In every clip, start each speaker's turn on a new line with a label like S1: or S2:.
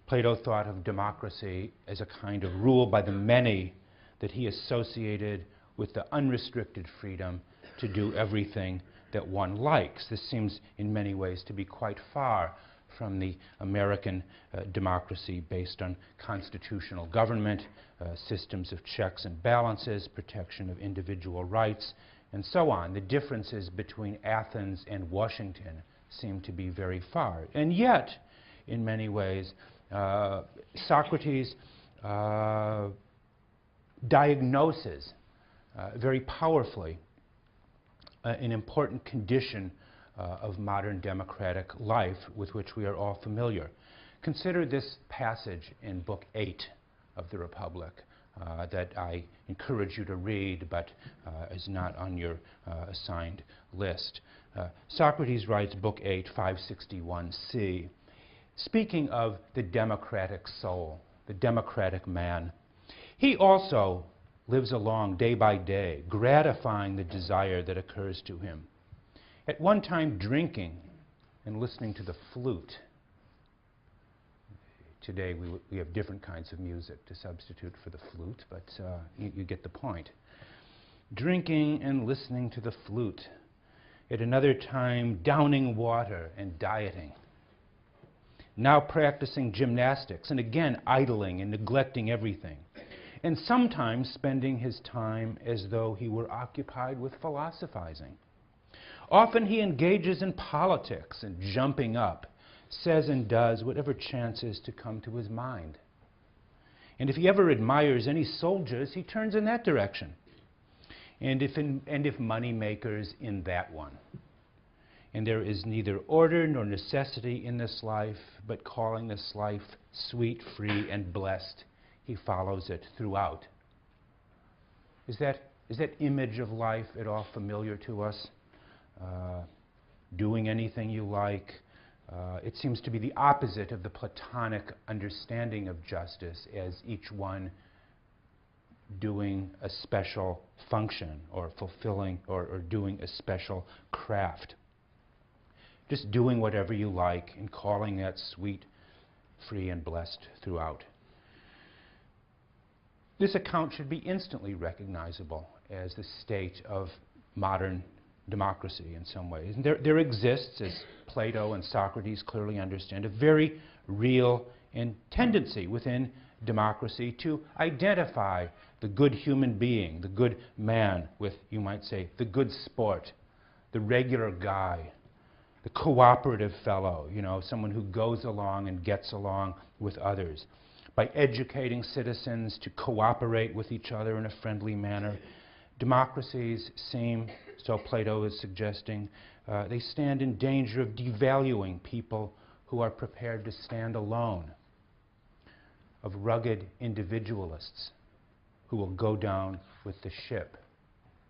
S1: Plato thought of democracy as a kind of rule by the many that he associated with the unrestricted freedom to do everything that one likes. This seems in many ways to be quite far from the American democracy based on constitutional government, systems of checks and balances, protection of individual rights, and so on. The differences between Athens and Washington seem to be very far. And yet, in many ways, Socrates diagnoses very powerfully an important condition of modern democratic life with which we are all familiar. Consider this passage in Book 8 of the Republic that I encourage you to read, but is not on your assigned list. Socrates writes, Book 8, 561c, speaking of the democratic soul, the democratic man. He also lives along day by day, gratifying the desire that occurs to him. At one time drinking and listening to the flute. Today we have different kinds of music to substitute for the flute, but you get the point. Drinking and listening to the flute. At another time downing water and dieting. Now practicing gymnastics, and again idling and neglecting everything. And sometimes spending his time as though he were occupied with philosophizing. Often he engages in politics and jumping up, says and does whatever chances to come to his mind. And if he ever admires any soldiers, he turns in that direction. And if money makers, in that one. And there is neither order nor necessity in this life, but calling this life sweet, free, and blessed, he follows it throughout. Is that image of life at all familiar to us? Doing anything you like. It seems to be the opposite of the Platonic understanding of justice, as each one doing a special function or fulfilling or doing a special craft. Just doing whatever you like and calling that sweet, free, and blessed throughout. This account should be instantly recognizable as the state of modern democracy in some ways. And there exists, as Plato and Socrates clearly understand, a very real tendency within democracy to identify the good human being, the good man, with, you might say, the good sport, the regular guy, the cooperative fellow, someone who goes along and gets along with others. By educating citizens to cooperate with each other in a friendly manner, democracies seem, so Plato is suggesting, they stand in danger of devaluing people who are prepared to stand alone, of rugged individualists who will go down with the ship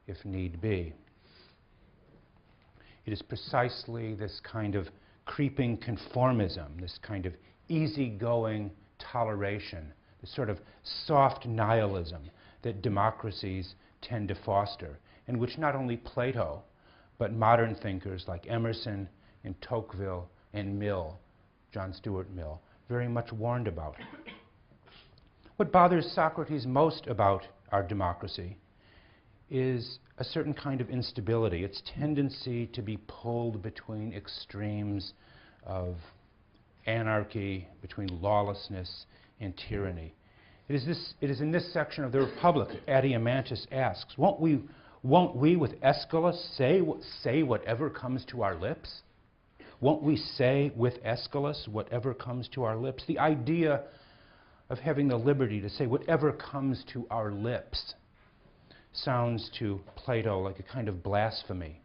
S1: if need be. It is precisely this kind of creeping conformism, this kind of easygoing toleration, this sort of soft nihilism that democracies tend to foster, and which not only Plato, but modern thinkers like Emerson and Tocqueville and Mill, John Stuart Mill, very much warned about. What bothers Socrates most about our democracy is a certain kind of instability, its tendency to be pulled between extremes of anarchy, between lawlessness and tyranny. It is in this section of the Republic that Adiamantus asks, won't we with Aeschylus say whatever comes to our lips? Won't we say with Aeschylus whatever comes to our lips? The idea of having the liberty to say whatever comes to our lips sounds to Plato like a kind of blasphemy.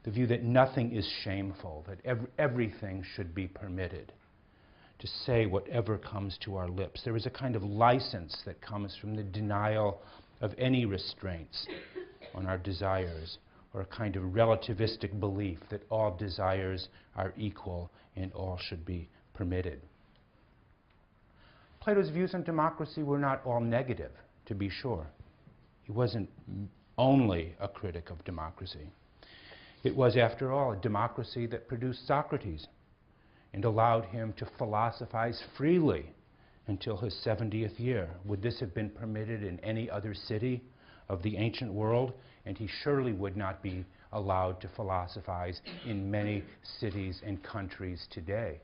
S1: The view that nothing is shameful, that everything should be permitted. To say whatever comes to our lips. There is a kind of license that comes from the denial of any restraints on our desires, or a kind of relativistic belief that all desires are equal and all should be permitted. Plato's views on democracy were not all negative, to be sure. He wasn't only a critic of democracy. It was, after all, a democracy that produced Socrates. and allowed him to philosophize freely until his 70th year. Would this have been permitted in any other city of the ancient world? And he surely would not be allowed to philosophize in many cities and countries today.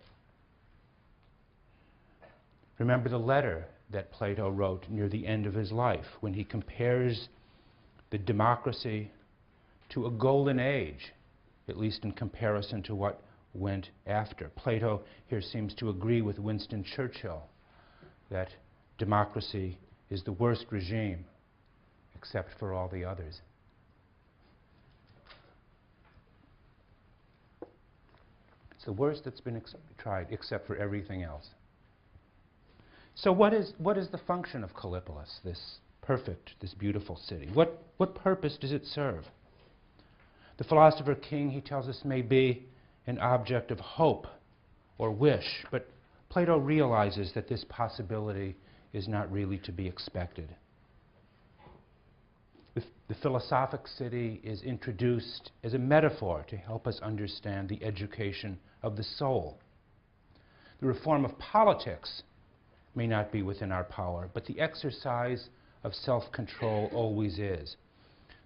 S1: Remember the letter that Plato wrote near the end of his life when he compares the democracy to a golden age, at least in comparison to what went after. Plato here seems to agree with Winston Churchill that democracy is the worst regime except for all the others. It's the worst that's been tried except for everything else. So what is the function of Kallipolis, this perfect, this beautiful city? What purpose does it serve? The philosopher king, he tells us, may be an object of hope or wish, but Plato realizes that this possibility is not really to be expected. The philosophic city is introduced as a metaphor to help us understand the education of the soul. The reform of politics may not be within our power, but the exercise of self-control always is.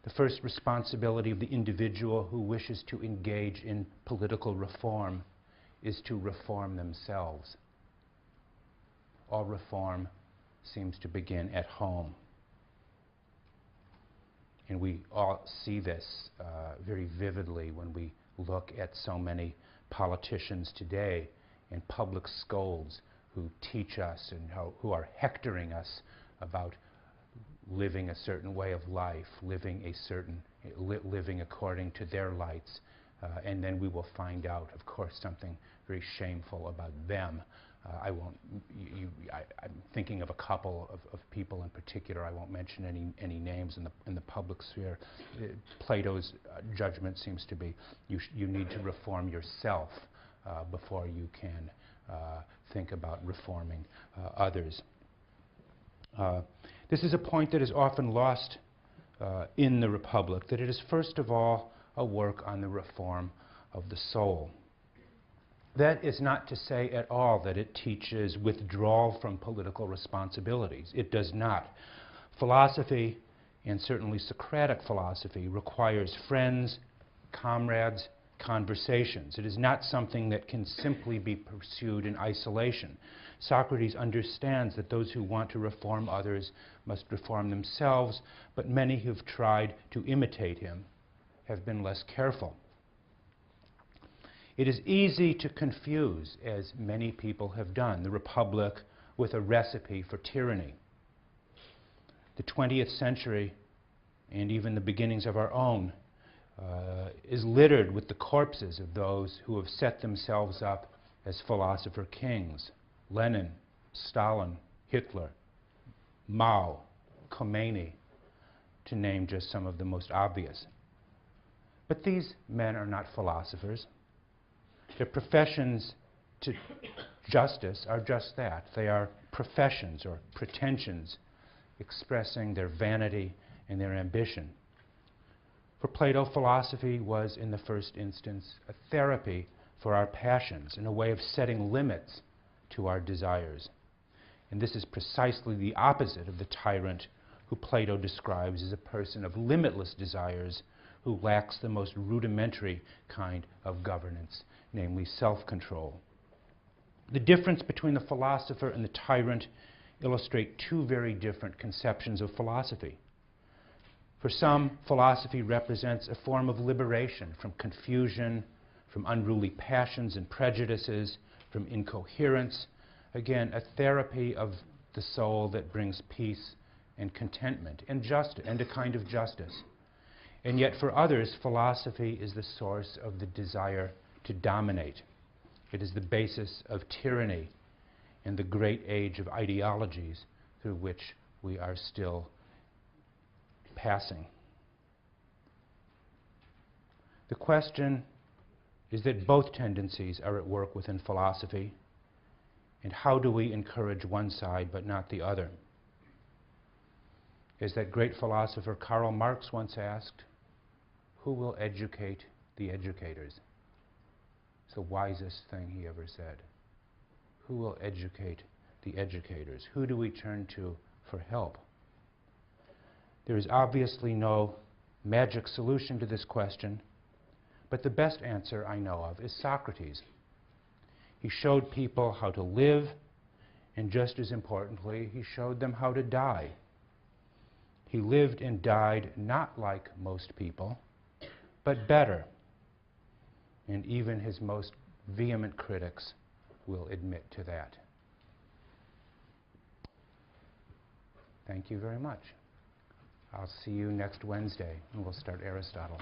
S1: The first responsibility of the individual who wishes to engage in political reform is to reform themselves. All reform seems to begin at home. And we all see this very vividly when we look at so many politicians today and public scolds who teach us and who are hectoring us about living a certain way of life, living according to their lights, and then we will find out, of course, something very shameful about them. I'm thinking of a couple of people in particular. I won't mention any names in the public sphere. Plato's judgment seems to be you need to reform yourself before you can think about reforming others. This is a point that is often lost in the Republic, that it is first of all a work on the reform of the soul. That is not to say at all that it teaches withdrawal from political responsibilities. It does not. Philosophy, and certainly Socratic philosophy, requires friends, comrades, conversations. It is not something that can simply be pursued in isolation. Socrates understands that those who want to reform others must reform themselves, but many who've tried to imitate him have been less careful. It is easy to confuse, as many people have done, the Republic with a recipe for tyranny. The 20th century, and even the beginnings of our own, is littered with the corpses of those who have set themselves up as philosopher kings. Lenin, Stalin, Hitler, Mao, Khomeini, to name just some of the most obvious. But these men are not philosophers. Their professions to justice are just that. They are professions or pretensions expressing their vanity and their ambition. For Plato, philosophy was, in the first instance, a therapy for our passions and a way of setting limits to our desires. And this is precisely the opposite of the tyrant who Plato describes as a person of limitless desires who lacks the most rudimentary kind of governance, namely self-control. The difference between the philosopher and the tyrant illustrate two very different conceptions of philosophy. For some, philosophy represents a form of liberation from confusion, from unruly passions and prejudices, from incoherence. Again, a therapy of the soul that brings peace and contentment and justice, and a kind of justice. And yet for others, philosophy is the source of the desire to dominate. It is the basis of tyranny and the great age of ideologies through which we are still passing. The question is that both tendencies are at work within philosophy, and how do we encourage one side but not the other? As that great philosopher Karl Marx once asked, who will educate the educators? It's the wisest thing he ever said. Who will educate the educators? Who do we turn to for help? There is obviously no magic solution to this question, but the best answer I know of is Socrates. He showed people how to live, and just as importantly, he showed them how to die. He lived and died not like most people, but better. And even his most vehement critics will admit to that. Thank you very much. I'll see you next Wednesday, and we'll start Aristotle.